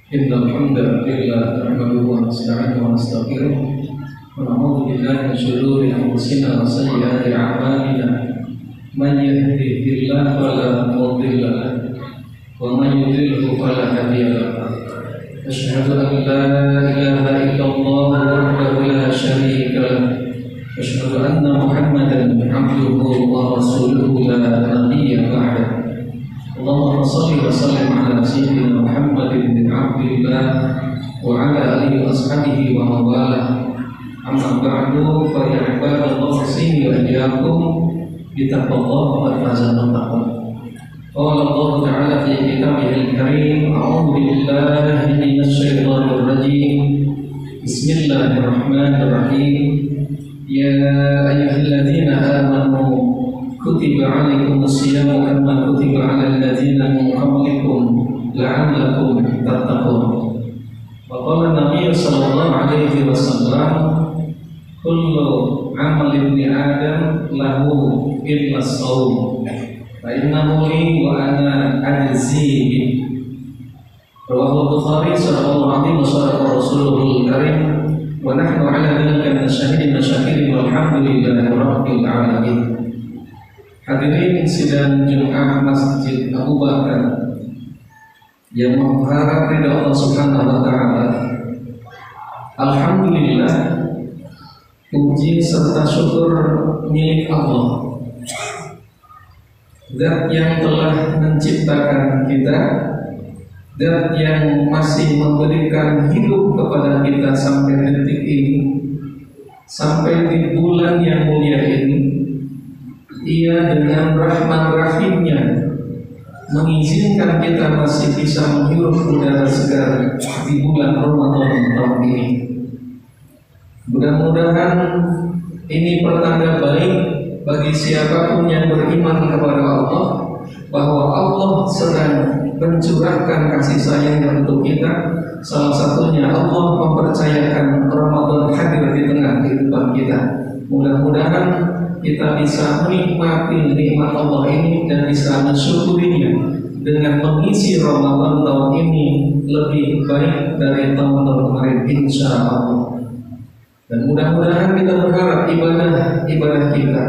Innal hamdalillah nahmaduhu wa nasta'inuhu wa nastaghfiruh wa na'udzu billahi min shururi anfusina wa sayyiati a'malina man yahdihillahu fala mudilla lahu wa man yudlilhu fala hadiya lahu asyhadu an la ilaha illallah wahdahu la syarika lahu wa asyhadu anna Muhammadan abduhu wa rasuluhu la nabiyya ba'dahu Allahumma shalli wa sallim ala sayyidina Muhammadin bin Abdillah wa ala alihi wa ashabihi wa mawalah. Amma ba'du fa ya ibadallah sini wa iyyakum bi taqwallahi wa fazan taqwa. Qala Allah ta'ala fi kitabihil karim a'udzu billahi minasy syaithanir rajim. Bismillahirrahmanirrahim. Ya ayyuhalladzina amanu kutiba alaikumus siyam kama kutiba alal ladzina min qablikum la'allakum tattaqun. Wa qala Nabi sallallahu alaihi wasallam kullu amal ibni adam lahu illa shaum fa innahu li wa ana ajzi. Rawahu Bukhari sallallahu alaihi wasallam Rasulul Karim wa nahnu ala dzalika min syahidin syakirin walhamdulillahi rabbil alamin. Hadirin sidang Jumat Masjid Abu Bakar yang mengharap ridha Allah Subhanahu wa taala. Alhamdulillah, puji serta syukur milik Allah Zat yang telah menciptakan kita, Zat yang masih memberikan hidup kepada kita sampai detik ini, sampai di bulan yang mulia ini. Ia dengan rahmat-rahimnya mengizinkan kita masih bisa menghirup udara segar di bulan Ramadan tahun ini. Mudah-mudahan ini pertanda baik bagi siapapun yang beriman kepada Allah, bahwa Allah sedang mencurahkan kasih sayang untuk kita. Salah satunya Allah mempercayakan Ramadan hadir di tengah kehidupan kita. Mudah-mudahan kita bisa menikmati nikmat Allah ini dan bisa mensyukurinya dengan mengisi Ramadan tahun ini lebih baik dari tahun-tahun kemarin, insya Allah. Dan mudah-mudahan kita berharap ibadah kita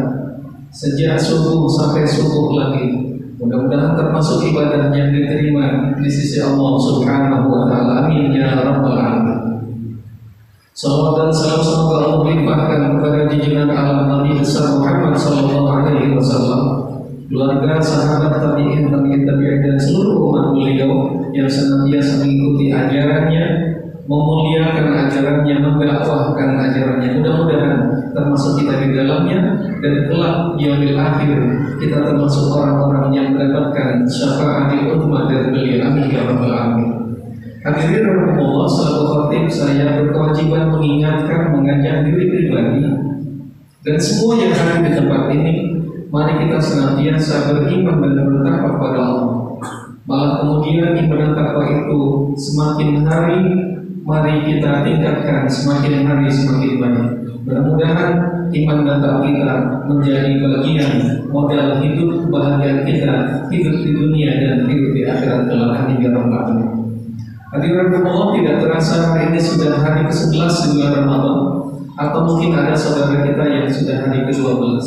sejak subuh sampai subuh lagi, mudah-mudahan termasuk ibadah yang diterima di sisi Allah Subhanahu wa Ta'ala. Amin ya rabbal alamin. Salawat dan salam semoga Allah limpahkan kepada junjungan alam Nabi besar Muhammad sallallahu alaihi wasallam, keluarga, sahabat, tabi'in, tabi'in dan seluruh umat beliau yang senantiasa mengikuti ajarannya, memuliakan ajarannya, mendakwahkan ajarannya. Mudah-mudahan termasuk kita di dalamnya, dan kelak yaumil akhir kita termasuk orang-orang yang mendapatkan syafaatul ummah dari beliau. Amin ya rabbal alamin. Hadirin rahimakumullah, selaku khatib saya berkewajiban mengingatkan, mengajak diri pribadi dan semua yang hadir di tempat ini, mari kita senantiasa beriman dan bertakwa kepada Allah. Malah kemudian iman dan takwa itu semakin hari mari kita tingkatkan, semakin hari semakin banyak. Mudah-mudahan iman dan takwa kita menjadi bagian modal hidup kebahagiaan kita, hidup di dunia dan hidup di akhirat kelak. Amin ya rabbal alamin. Hadirin Allah, tidak terasa hari ini sudah hari ke-11 di bulan Ramadan, atau mungkin ada saudara kita yang sudah hari ke-12.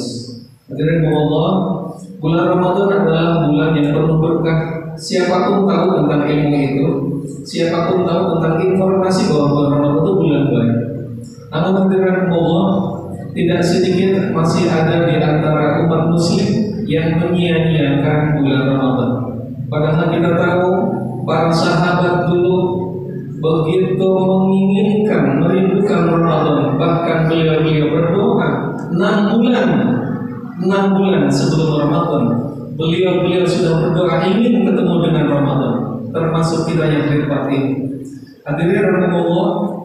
Hadirin Allah, bulan Ramadan adalah bulan yang penuh berkah. Siapapun tahu tentang ilmu itu, siapapun tahu tentang informasi bahwa bulan Ramadan itu bulan baik. Namun hadirin Allah, tidak sedikit masih ada di antara umat muslim yang menyia-nyiakan bulan Ramadan. Padahal kita tahu para sahabat dulu begitu menginginkan, merindukan Ramadan. Bahkan beliau berdoa 6 bulan sebelum Ramadan. Beliau sudah berdoa ingin ketemu dengan Ramadan. Termasuk kita yang di tempat ini. Hadirin rahimakumullah,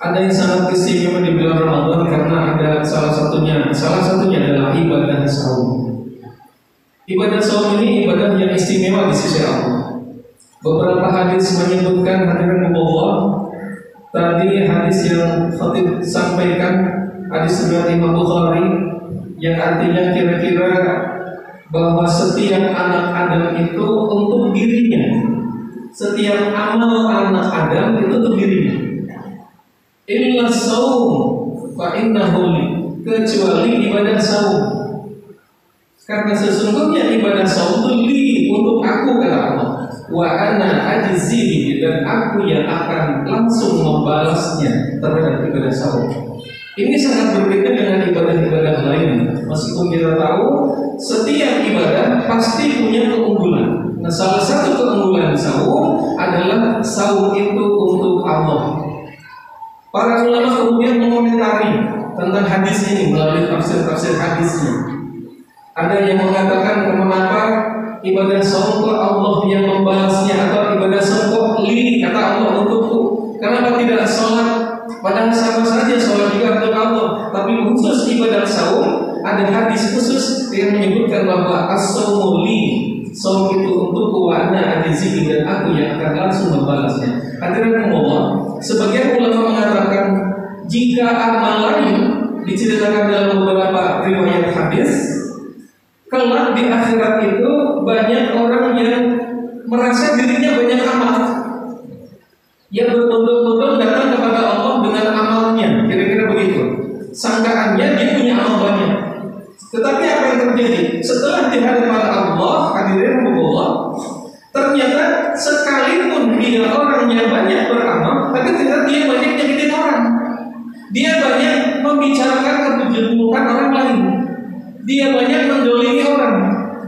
ada yang sangat istimewa di bulan Ramadan karena ada salah satunya adalah ibadah saum. Ibadah saum ini ibadah yang istimewa di sisi Allah. Beberapa hadis menyebutkan, hadirin Allah, tadi hadis yang khatib sampaikan, hadis riwayat Imam Bukhari, yang artinya kira-kira bahwa setiap anak Adam itu untuk dirinya, setiap amal anak Adam itu untuk dirinya. Illa saum fa innahu li, kecuali ibadah saum. Karena sesungguhnya ibadah saum itu li, untuk aku, kata Allah. Wa ana ajzihi, dan aku yang akan langsung membalasnya terhadap ibadah saum. Ini sangat berbeda dengan ibadah-ibadah lain. Meskipun kita tahu setiap ibadah pasti punya keunggulan. Nah, salah satu keunggulan saum adalah saum itu untuk Allah. Para ulama kemudian mengomentari tentang hadis ini melalui tafsir-tafsir hadisnya. Ada yang mengatakan kenapa ibadah saum ke Allah yang membalasnya, atau ibadah saum li, kata Allah, untukku. Kenapa tidak sholat? Padahal sama saja sholat juga untuk Allah. Tapi khusus ibadah saum, ada hadis khusus yang menyebutkan bahwa as-saumu li, saum itu untukku, wa ana ajzihi, dan aku yang akan langsung membalasnya. Hadirin Allah, sebagian ulama mengatakan jika amal lain diceritakan dalam beberapa riwayat hadis, kelak di akhirat itu banyak orang yang merasa dirinya banyak amal, yang berbondong-bondong datang kepada Allah dengan amalnya, kira-kira begitu. Sangkaannya dia punya amal banyak. Tetapi apa yang terjadi? Setelah di hadapan Allah, hadirin Allah, ternyata sekalipun dia orang yang banyak beramal, tapi ternyata dia banyak nyakitin orang. Dia banyak membicarakan kebujukan orang lain. Dia banyak mendolimi orang.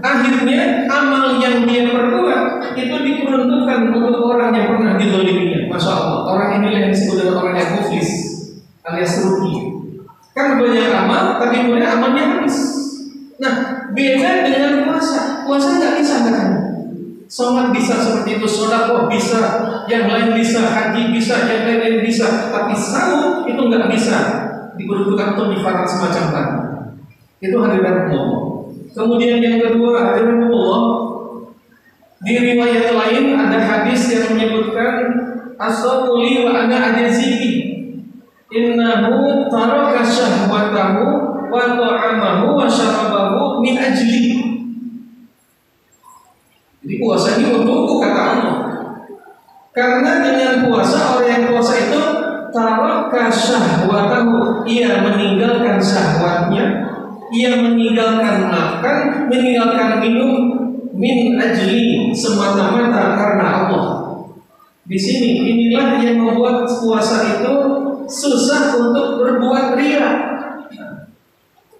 Akhirnya amal yang dia perbuat itu diperuntukkan untuk orang yang pernah dizaliminya. Masya Allah, orang ini yang disebut dengan orang yang muflis alias rugi. Kan banyak amal, tapi kemudian amalnya habis. Nah, beda dengan puasa. Puasa nggak bisa kan? Sholat bisa seperti itu, sedekah bisa, yang lain bisa, haji bisa, yang lain bisa. Tapi sahur itu nggak bisa. Diperuntukkan untuk difarat semacam tadi. Itu hadirat Allah. Kemudian yang kedua, hadirat Allah, di riwayat lain ada hadis yang menyebutkan as-shawmu li wa ana ajzihi. Innahu taraka syahwatahu wa ta'amahu wa syarabahu min ajli. Jadi puasa ini untukku, kata Allah. Karena dengan puasa, orang yang puasa itu taraka syahwatahu, ia meninggalkan syahwatnya, ia meninggalkan makan, meninggalkan minum min ajli, semata-mata karena Allah. Di sini inilah yang membuat puasa itu susah untuk berbuat riya.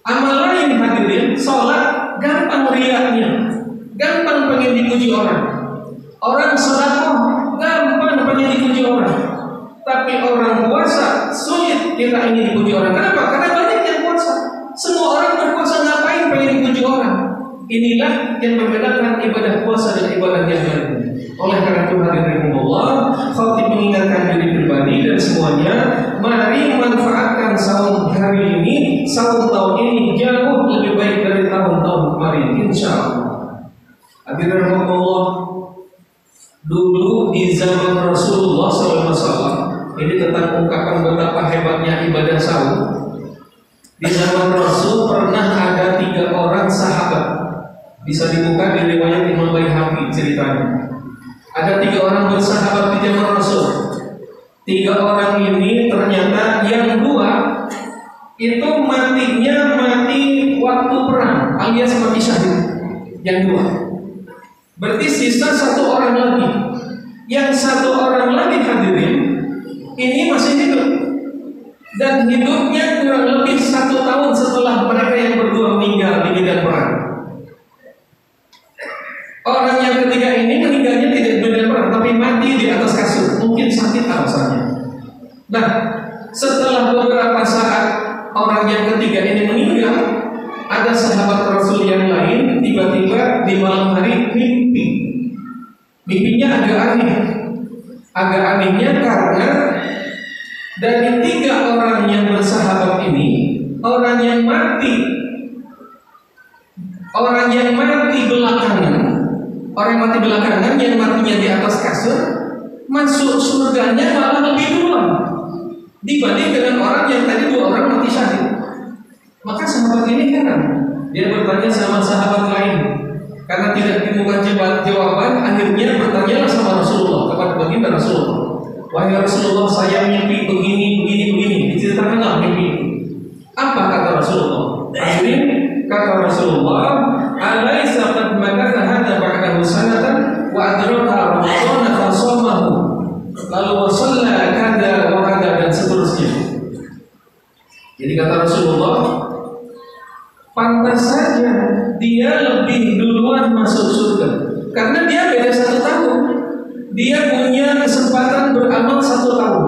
Amal lain hadirin, sholat gampang riyanya, gampang pengen dipuji orang. Orang sedekah gampang pengen dipuji orang. Tapi orang puasa sulit kita ingin dipuji orang. Kenapa? Karena banyak yang puasa. Semua orang berpuasa, ngapain pengen dipuji orang? Inilah yang membedakan ibadah puasa dan ibadah yang lain. Oleh karena itu hadirin Allah, khatib mengingatkan diri pribadi dan semuanya, mari manfaatkan saum hari ini, saum tahun ini jauh lebih baik dari tahun-tahun kemarin, insya Allah. Hadirin Allah, dulu di zaman Rasulullah SAW, ini tentang ungkapan betapa hebatnya ibadah saum. Di zaman Rasul pernah ada 3 orang sahabat. Bisa dibuka di riwayat Imam Baihaqi ceritanya. Ada 3 orang bersahabat di zaman Rasul. 3 orang ini ternyata yang 2 itu matinya mati waktu perang, alias mati syahid. Yang 2. Berarti sisa 1 orang lagi. Yang 1 orang lagi hadirin ini masih hidup. Dan hidupnya kurang lebih 1 tahun setelah mereka yang berdua meninggal di medan perang. Orang yang ketiga ini meninggalnya tidak di medan perang, tapi mati di atas kasur, mungkin sakit alasannya. Nah, setelah beberapa saat orang yang ketiga ini meninggal, ada sahabat Rasul yang lain tiba-tiba di malam hari mimpi. Mimpinya agak aneh. Agak anehnya karena dari 3 orang yang bersahabat ini, orang yang mati belakangan, yang matinya di atas kasur, masuk surganya malah lebih duluan dibanding dengan orang yang tadi 2 orang mati syahid. Maka sahabat ini heran, dia bertanya sama sahabat lain, karena tidak ditemukan jawaban, akhirnya bertanyalah sama Rasulullah, kepada baginda Rasulullah. Wahai Rasulullah, saya mimpi begini. Diceritakanlah mimpi. Apa kata Rasulullah? Akhirnya kata Rasulullah, alaisa qad makatha hadza ba'dahu sanatan wa adraka ramadhana fa shamahu lalu wa shalla kada wa kada dan seterusnya. Jadi kata Rasulullah, pantas saja dia lebih duluan masuk surga karena dia beda 1 tahun. Dia punya kesempatan beramal 1 tahun.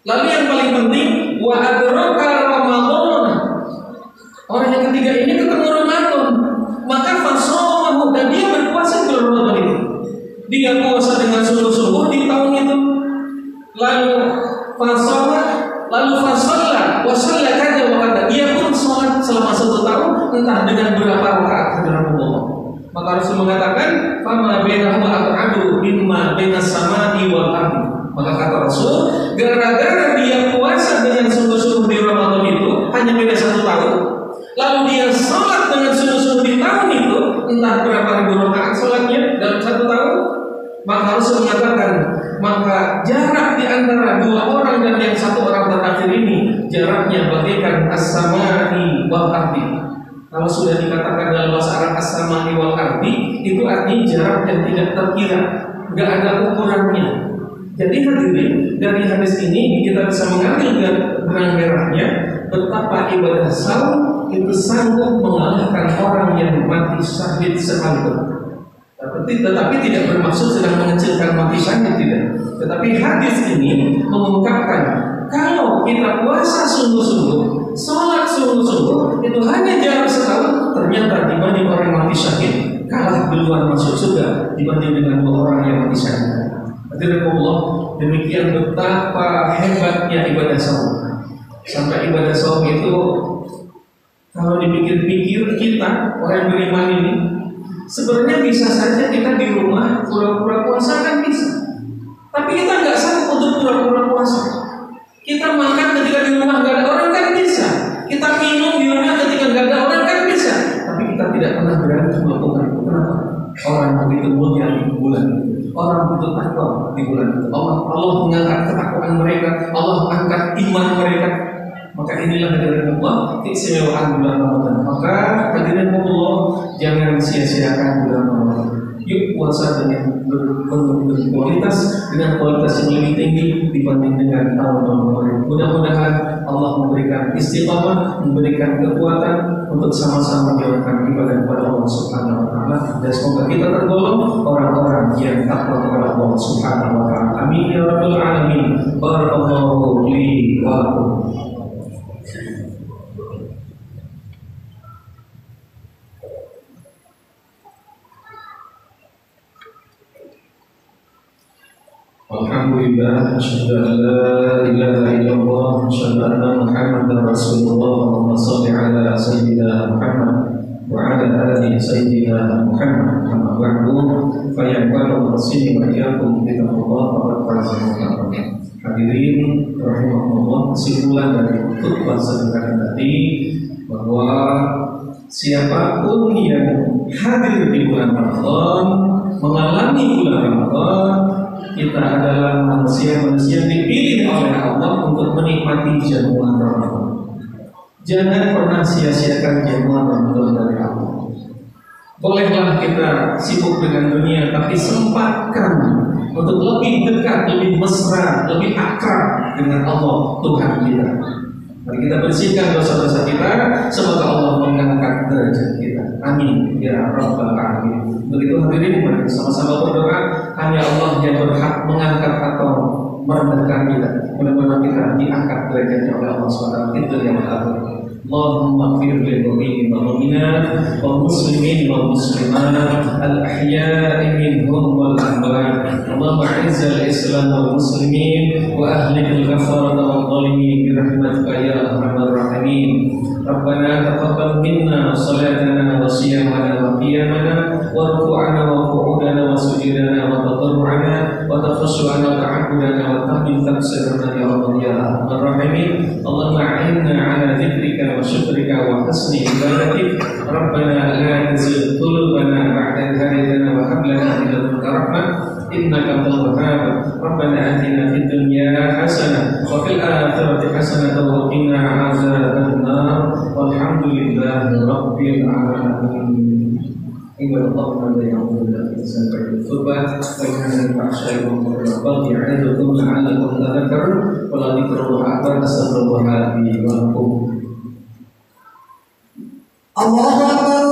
Lalu yang paling penting, wa adraka Ramadan. Orang yang ketiga ini ketemu Ramadan, maka fasamahu, dan dia berpuasa di Ramadan itu. Dia puasa dengan sungguh-sungguh di tahun itu. Lalu fasalla wa shalla kada wa kada. Dia pun sholat selama 1 tahun, entah dengan berapa rakaat dalam Allah. Maka Rasul mengatakan, "Fama bainahu ab'adu mimma bainas samai wal ardi." Maka kata Rasul, gara-gara dia puasa dengan sungguh-sungguh di Ramadan itu hanya beda 1 tahun, lalu dia sholat dengan sungguh-sungguh di tahun itu, entah berapa ribu rakaat sholatnya dalam 1 tahun, maka Rasul mengatakan, maka jarak di antara 2 orang dan yang 1 orang terakhir ini jaraknya bagaikan as-samai wal ardi. Kalau sudah dikatakan dalam bahasa Arab as-samai wal ardi, itu artinya jarak yang tidak terkira, nggak ada ukurannya. Jadi hadirin, dari hadis ini kita bisa mengambil benang merahnya betapa ibadah saum itu sanggup mengalahkan orang yang mati syahid sekalipun. Tetapi tidak bermaksud sedang mengecilkan mati syahid, tidak. Tetapi hadis ini mengungkapkan kalau kita puasa sungguh-sungguh, sholat sungguh-sungguh, itu hanya jarak setahun, ternyata dibanding orang yang mati syahid kalah duluan masuk surga dibanding dengan dua orang yang mati syahid. Hadirin, demikian betapa hebatnya ibadah saum. Sampai ibadah saum itu kalau dipikir-pikir, kita orang yang beriman ini sebenarnya bisa saja kita di rumah pura-pura puasa kan bisa. Tapi kita nggak sanggup untuk pura-pura puasa. Kita makan ketika di rumah nggak ada orang kan bisa. Kita minum di rumah ketika nggak ada orang kan bisa. Tapi kita tidak pernah berani melakukan itu. Kenapa? Orang begitu mulia di bulan itu. Orang begitu takwa di bulan itu. Allah mengangkat ketakwaan mereka. Allah angkat iman mereka. Maka inilah hadirin Allah keistimewaan bulan Ramadan. Maka hadirin Allah jangan sia-siakan bulan Ramadan. Yuk puasa dengan berkualitas, dengan kualitas yang lebih tinggi dibanding dengan tahun-tahun kemarin. Mudah-mudahan Allah memberikan istiqamah, memberikan kekuatan untuk sama-sama menjalankan ibadah kepada Allah Subhanahu wa taala, dan semoga kita tergolong orang-orang yang takwa kepada Allah Subhanahu wa taala. Amin ya rabbal alamin. Barakallahu li wa lakum. Alhamdulillah, asyhadu an la ilaha illallah, asyhadu anna Muhammadar Rasulullah. Allahumma shalli ala sayyidina Muhammad wa ala ali sayyidina Muhammad. Amma ba'du, fa yaqulu rasini wa iyyakum bi taqwa wa taqwa. Hadirin rahimakumullah, kesimpulan dari khutbah sederhana tadi bahwa siapapun yang hadir di bulan Ramadan, mengalami bulan Ramadan, kita adalah manusia-manusia dipilih oleh Allah untuk menikmati jamuan Ramadan. Jangan pernah sia-siakan jamuan Ramadan dari Allah. Bolehlah kita sibuk dengan dunia, tapi sempatkan untuk lebih dekat, lebih mesra, lebih akrab dengan Allah Tuhan kita. Mari kita bersihkan dosa-dosa kita, semoga Allah mengangkat derajat kita. Amin ya rabbal alamin. Begitu hadirin, mari sama-sama berdoa. Hanya Allah yang berhak mengangkat atau merendahkan kita. Mudah-mudahan kita diangkat derajatnya oleh Allah SWT. Itu yang pertama. Allahumma ighfir lil mu'minin wal mu'minat wal muslimin wal muslimat al ahya'i minhum wal amwat. Allahumma izzil islam wal muslimin wa ahlikil kafarata wal zalimin bi rahmatika ya arhamar rahimin. Rabbana taqabbal minna salatana wa siyamana wa qiyamana wa ruku'ana wa qu'udana wa sujudana wa tadarru'ana wa tafassu'ana wa ta'abbudana wa tahmil tafsirana ya rabbal ya arhamar rahimin. Allahumma a'inna ala dzikrika wa syukrika wa husni ibadatik. Rabbana la tuzigh qulubana ba'da idh hadaytana wa hab lana min ladunka rahmah innaka antal wahhab. Rabbana atina fid dunya hasanah wa fil akhirati hasanah wa qina adzabannar. Walhamdulillahi rabbil alamin. Ibadallah yang mulia, sampai khutbah dengan Pak Syekh Muhammad Al-Baqi ya'idzukum la'allakum tadhakkarun wa la dzikrullah akbar. Astagfirullahaladzim wa lakum. Allahu akbar.